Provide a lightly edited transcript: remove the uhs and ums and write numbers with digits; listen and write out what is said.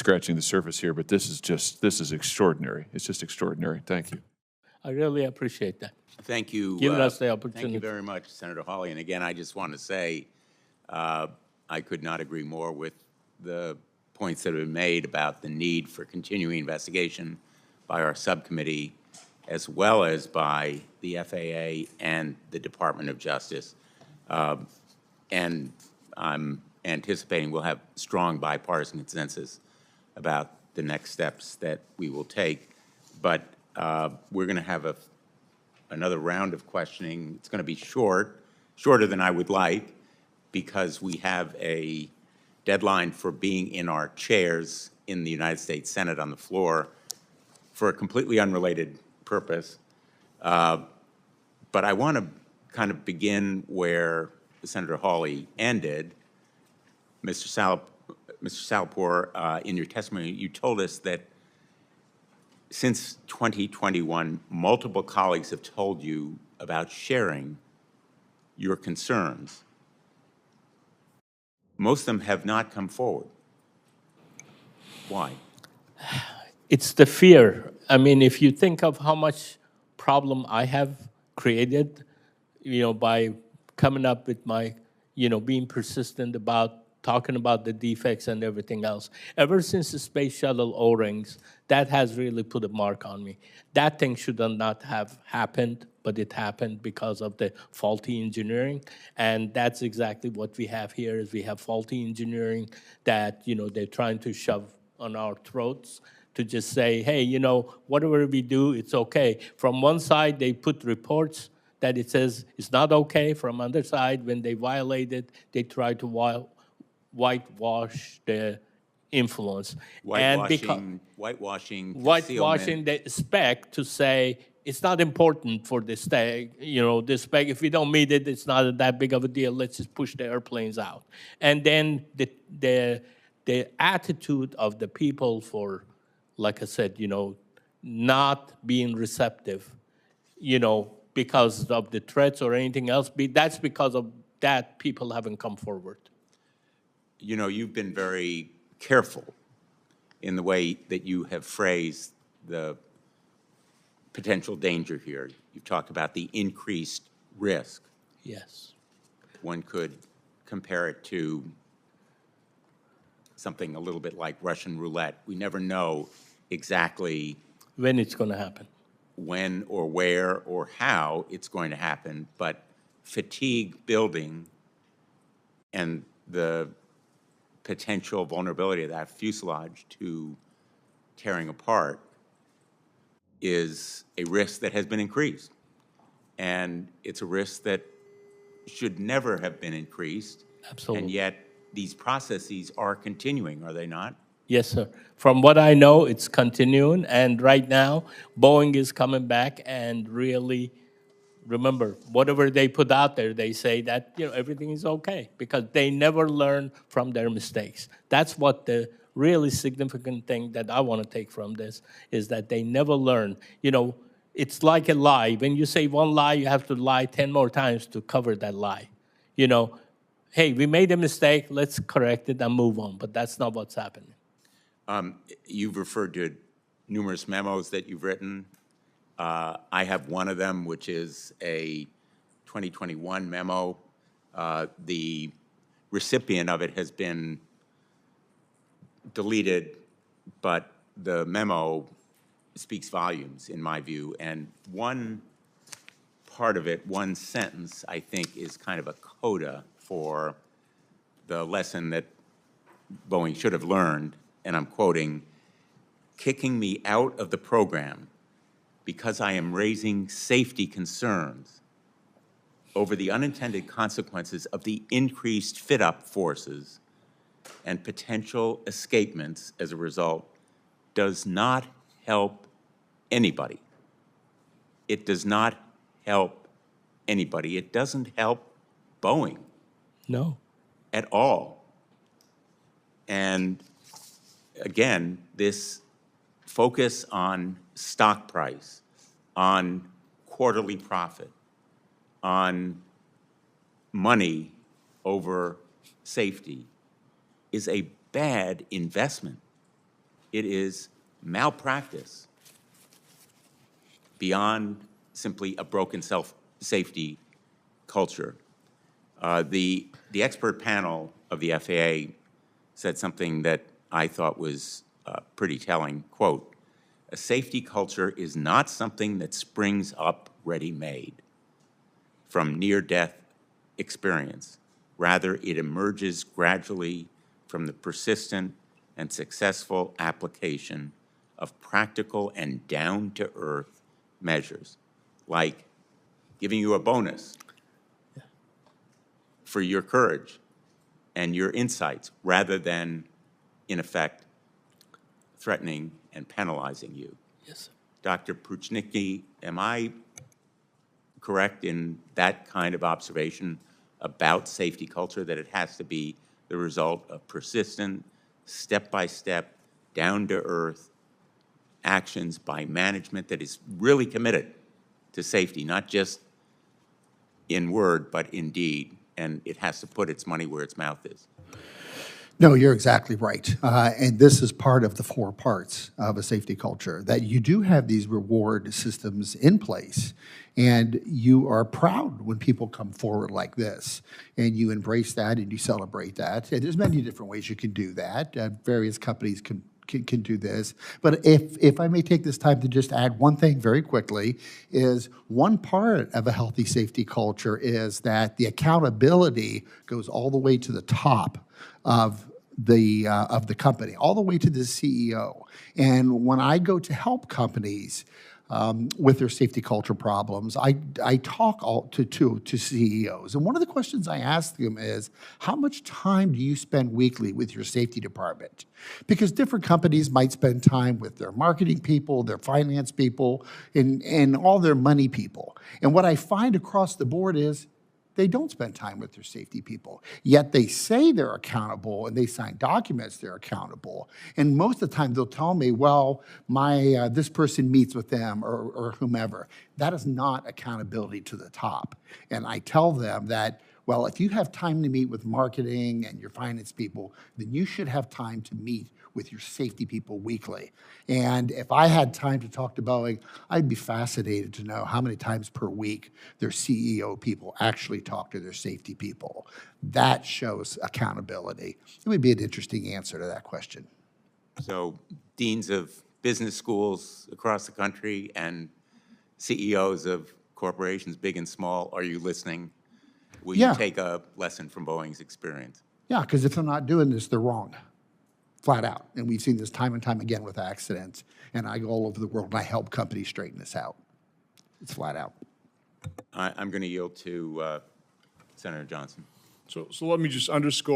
scratching the surface here, but this is extraordinary. It's just extraordinary. Thank you. I really appreciate that. Thank you. Giving us the Thank opportunity. you very much, Senator Hawley. And again, I just want to say I could not agree more with the points that have been made about the need for continuing investigation by our subcommittee, as well as by the FAA and the Department of Justice. And I'm anticipating we'll have strong bipartisan consensus about the next steps that we will take. But we're going to have another round of questioning. It's going to be shorter than I would like, because we have a deadline for being in our chairs in the United States Senate on the floor for a completely unrelated purpose. But I want to kind of begin where Senator Hawley ended. Mr. Salehpour, in your testimony, you told us that since 2021, multiple colleagues have told you about sharing your concerns. Most of them have not come forward. Why? It's the fear. I mean, if you think of how much problem I have created, by coming up with my, being persistent about talking about the defects and everything else. Ever since the space shuttle O-rings, that has really put a mark on me. That thing should not have happened, but it happened because of the faulty engineering. And that's exactly what we have here, is we have faulty engineering that, they're trying to shove on our throats to just say, hey, whatever we do, it's okay. From one side, they put reports that it says it's not okay. From the other side, when they violate it, they try to whitewash the influence. Whitewashing the spec to say it's not important for this spec. This spec, if we don't meet it, it's not that big of a deal. Let's just push the airplanes out. And then the attitude of the people for, like I said, not being receptive, because of the threats or anything else. That's because of that people haven't come forward. You've been very careful in the way that you have phrased the potential danger here. You've talked about the increased risk. Yes. One could compare it to something a little bit like Russian roulette. We never know exactly when it's going to happen, when or where or how it's going to happen, but fatigue building and the potential vulnerability of that fuselage to tearing apart is a risk that has been increased. And it's a risk that should never have been increased. Absolutely. And yet these processes are continuing, are they not? Yes, sir. From what I know, it's continuing. And right now, Boeing is coming back and really, remember, whatever they put out there, they say that everything is okay, because they never learn from their mistakes. That's what the really significant thing that I want to take from this is that they never learn. It's like a lie. When you say one lie, you have to lie 10 more times to cover that lie. Hey, we made a mistake, let's correct it and move on. But that's not what's happening. You've referred to numerous memos that you've written. I have one of them, which is a 2021 memo. The recipient of it has been deleted, but the memo speaks volumes, in my view. And one part of it, one sentence, I think, is kind of a coda for the lesson that Boeing should have learned. And I'm quoting, "Kicking me out of the program because I am raising safety concerns over the unintended consequences of the increased fit-up forces and potential escapements as a result does not help anybody." It does not help anybody. It doesn't help Boeing. No. At all. And again, this focus on stock price, on quarterly profit, on money over safety is a bad investment. It is malpractice beyond simply a broken safety culture. The expert panel of the FAA said something that I thought was pretty telling. Quote, "A safety culture is not something that springs up ready-made from near-death experience. Rather, it emerges gradually from the persistent and successful application of practical and down-to-earth measures, like giving you a bonus for your courage and your insights, rather than, in effect, threatening and penalizing you." Yes. Dr. Pruchnicki, am I correct in that kind of observation about safety culture, that it has to be the result of persistent, step-by-step, down-to-earth actions by management that is really committed to safety, not just in word, but in deed, and it has to put its money where its mouth is? No, you're exactly right. And this is part of the 4 parts of a safety culture, that you do have these reward systems in place, and you are proud when people come forward like this, and you embrace that and you celebrate that. And there's many different ways you can do that. Various companies can do this. But if I may take this time to just add one thing very quickly, is one part of a healthy safety culture is that the accountability goes all the way to the top of the company, all the way to the CEO. And when I go to help companies with their safety culture problems, I talk to CEOs. And one of the questions I ask them is, how much time do you spend weekly with your safety department? Because different companies might spend time with their marketing people, their finance people, and all their money people. And what I find across the board is they don't spend time with their safety people. Yet they say they're accountable and they sign documents they're accountable. And most of the time they'll tell me, well, this person meets with them or whomever. That is not accountability to the top. And I tell them that, well, if you have time to meet with marketing and your finance people, then you should have time to meet with your safety people weekly. And if I had time to talk to Boeing, I'd be fascinated to know how many times per week their CEO people actually talk to their safety people. That shows accountability. It would be an interesting answer to that question. So deans of business schools across the country and CEOs of corporations, big and small, are you listening? Will you take a lesson from Boeing's experience? Yeah, because if they're not doing this, they're wrong. Flat out. And we've seen this time and time again with accidents. And I go all over the world and I help companies straighten this out. It's flat out. I'm going to yield to Senator Johnson. So let me just underscore